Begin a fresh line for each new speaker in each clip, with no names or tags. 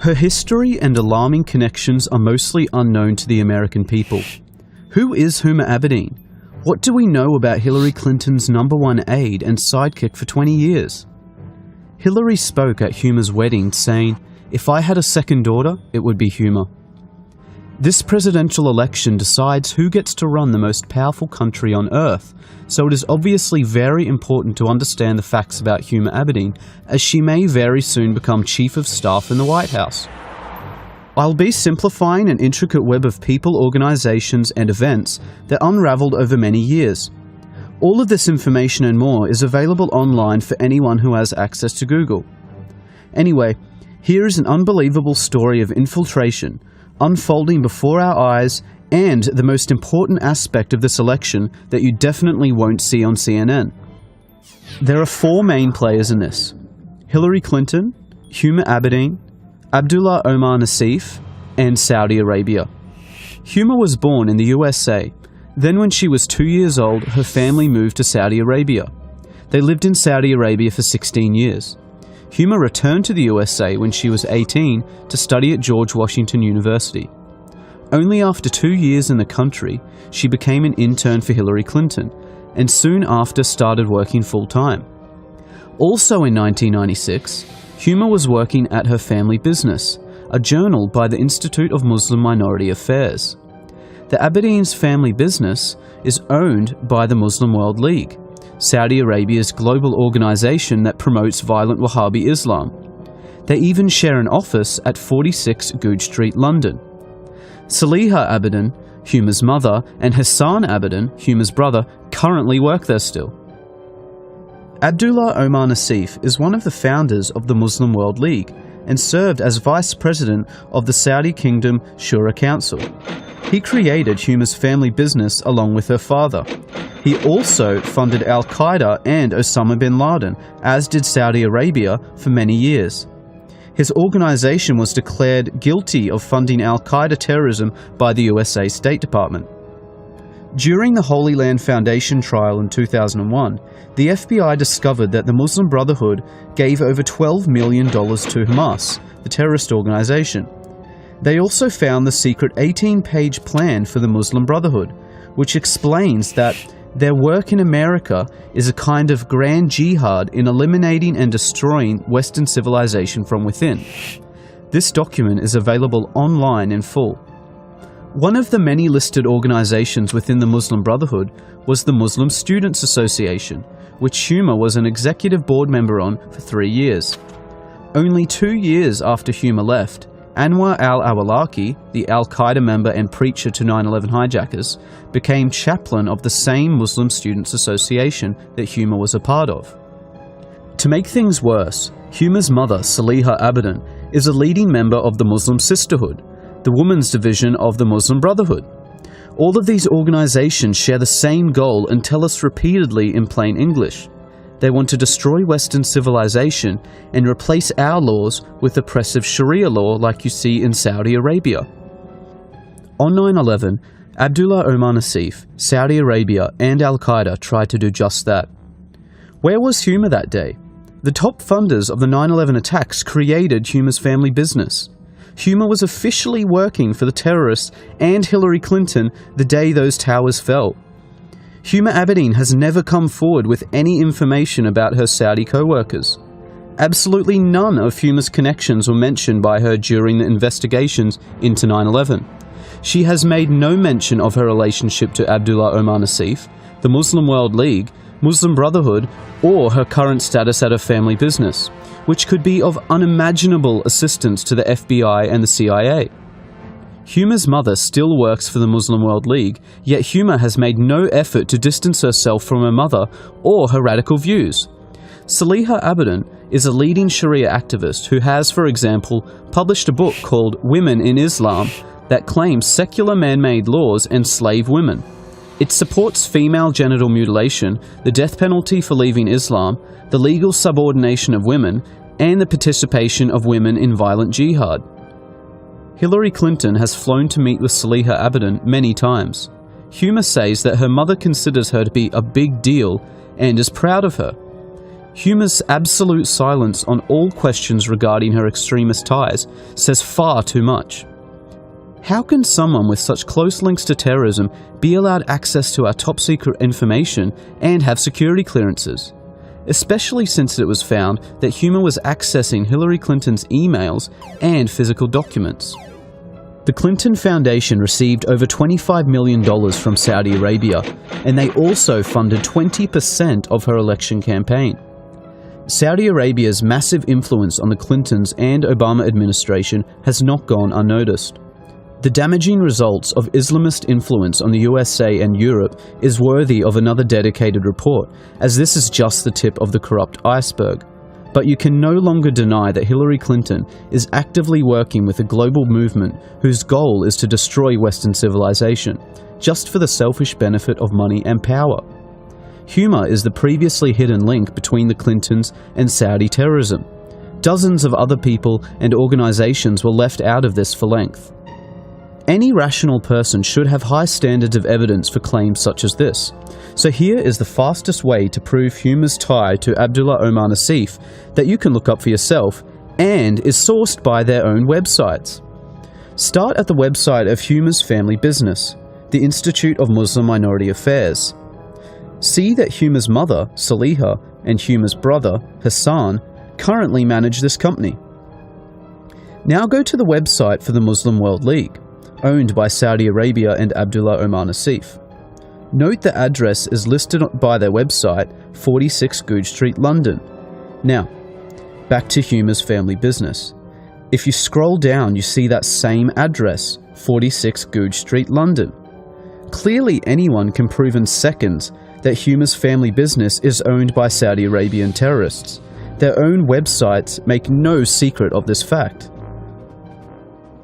Her history and alarming connections are mostly unknown to the American people. Who is Huma Abedin? What do we know about Hillary Clinton's #1 aide and sidekick for 20 years? Hillary spoke at Huma's wedding saying, "If I had a second daughter, it would be Huma." This presidential election decides who gets to run the most powerful country on earth, so it is obviously very important to understand the facts about Huma Abedin, as she may very soon become Chief of Staff in the White House. I'll be simplifying an intricate web of people, organizations, and events that unraveled over many years. All of this information and more is available online for anyone who has access to Google. Anyway, here is an unbelievable story of infiltration, unfolding before our eyes, and the most important aspect of this election that you definitely won't see on CNN. There are 4 main players in this: Hillary Clinton, Huma Abedin, Abdullah Omar Nassif, and Saudi Arabia. Huma was born in the USA. Then when she was 2 years old, her family moved to Saudi Arabia. They lived in Saudi Arabia for 16 years. Huma returned to the USA when she was 18 to study at George Washington University. Only after 2 years in the country, she became an intern for Hillary Clinton, and soon after started working full-time. Also in 1996, Huma was working at her family business, a journal by the Institute of Muslim Minority Affairs. The Abedin's family business is owned by the Muslim World League, Saudi Arabia's global organization that promotes violent Wahhabi Islam. They even share an office at 46 Goodge Street, London. Saliha Abedin, Huma's mother, and Hassan Abedin, Huma's brother, currently work there still. Abdullah Omar Nassif is one of the founders of the Muslim World League and served as vice president of the Saudi Kingdom Shura Council. He created Huma's family business along with her father. He also funded Al-Qaeda and Osama bin Laden, as did Saudi Arabia, for many years. His organization was declared guilty of funding Al-Qaeda terrorism by the USA State Department. During the Holy Land Foundation trial in 2001, the FBI discovered that the Muslim Brotherhood gave over $12 million to Hamas, the terrorist organization. They also found the secret 18-page plan for the Muslim Brotherhood, which explains that their work in America is a kind of grand jihad in eliminating and destroying Western civilization from within. This document is available online in full. One of the many listed organizations within the Muslim Brotherhood was the Muslim Students Association, which Huma was an executive board member on for 3 years. Only 2 years after Huma left, Anwar al-Awlaki, the Al-Qaeda member and preacher to 9/11 hijackers, became chaplain of the same Muslim Students Association that Huma was a part of. To make things worse, Huma's mother, Saliha Abedin, is a leading member of the Muslim Sisterhood, the women's division of the Muslim Brotherhood. All of these organizations share the same goal and tell us repeatedly in plain English. They want to destroy Western civilization and replace our laws with oppressive Sharia law like you see in Saudi Arabia. On 9/11, Abdullah Omar Nassif, Saudi Arabia, and Al-Qaeda tried to do just that. Where was Huma that day? The top funders of the 9/11 attacks created Huma's family business. Huma was officially working for the terrorists and Hillary Clinton the day those towers fell. Huma Abedin has never come forward with any information about her Saudi co-workers. Absolutely none of Huma's connections were mentioned by her during the investigations into 9/11. She has made no mention of her relationship to Abdullah Omar Nassif, the Muslim World League, Muslim Brotherhood, or her current status at her family business, which could be of unimaginable assistance to the FBI and the CIA. Huma's mother still works for the Muslim World League, yet Huma has made no effort to distance herself from her mother or her radical views. Saliha Abedin is a leading Sharia activist who has, for example, published a book called Women in Islam that claims secular man-made laws enslave women. It supports female genital mutilation, the death penalty for leaving Islam, the legal subordination of women, and the participation of women in violent jihad. Hillary Clinton has flown to meet with Saliha Abedin many times. Huma says that her mother considers her to be a big deal and is proud of her. Huma's absolute silence on all questions regarding her extremist ties says far too much. How can someone with such close links to terrorism be allowed access to our top-secret information and have security clearances? Especially since it was found that Huma was accessing Hillary Clinton's emails and physical documents. The Clinton Foundation received over $25 million from Saudi Arabia, and they also funded 20% of her election campaign. Saudi Arabia's massive influence on the Clintons and Obama administration has not gone unnoticed. The damaging results of Islamist influence on the USA and Europe is worthy of another dedicated report, as this is just the tip of the corrupt iceberg. But you can no longer deny that Hillary Clinton is actively working with a global movement whose goal is to destroy Western civilization, just for the selfish benefit of money and power. Huma is the previously hidden link between the Clintons and Saudi terrorism. Dozens of other people and organizations were left out of this for length. Any rational person should have high standards of evidence for claims such as this. So here is the fastest way to prove Huma's tie to Abdullah Omar Nassif that you can look up for yourself and is sourced by their own websites. Start at the website of Huma's family business, the Institute of Muslim Minority Affairs. See that Huma's mother, Saliha, and Huma's brother, Hassan, currently manage this company. Now go to the website for the Muslim World League, owned by Saudi Arabia and Abdullah Omar Nassif. Note the address is listed by their website, 46 Goodge Street, London. Now, back to Huma's family business. If you scroll down, you see that same address, 46 Goodge Street, London. Clearly anyone can prove in seconds that Huma's family business is owned by Saudi Arabian terrorists. Their own websites make no secret of this fact.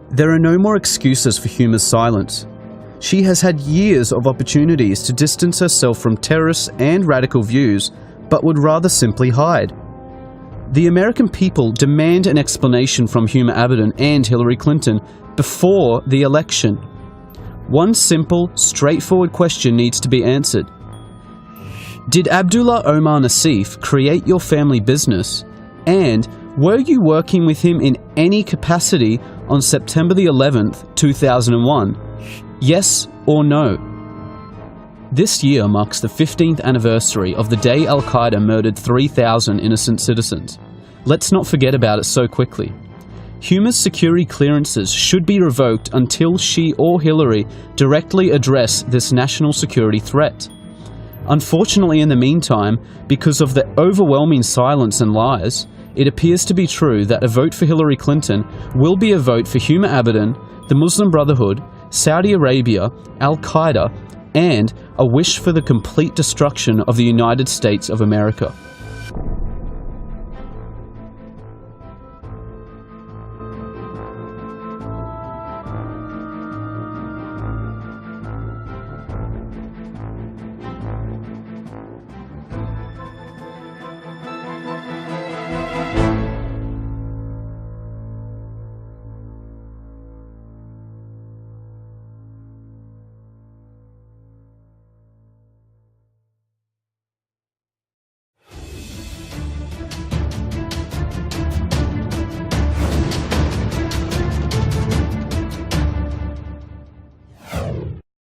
There are no more excuses for Huma's silence. She has had years of opportunities to distance herself from terrorists and radical views, but would rather simply hide. The American people demand an explanation from Huma Abedin and Hillary Clinton before the election. One simple, straightforward question needs to be answered. Did Abdullah Omar Nassif create your family business, and were you working with him in any capacity on September the 11th, 2001? Yes or no? This year marks the 15th anniversary of the day Al-Qaeda murdered 3,000 innocent citizens. Let's not forget about it so quickly. Huma's security clearances should be revoked until she or Hillary directly address this national security threat. Unfortunately, in the meantime, because of the overwhelming silence and lies, it appears to be true that a vote for Hillary Clinton will be a vote for Huma Abedin, the Muslim Brotherhood, Saudi Arabia, Al-Qaeda, and a wish for the complete destruction of the United States of America.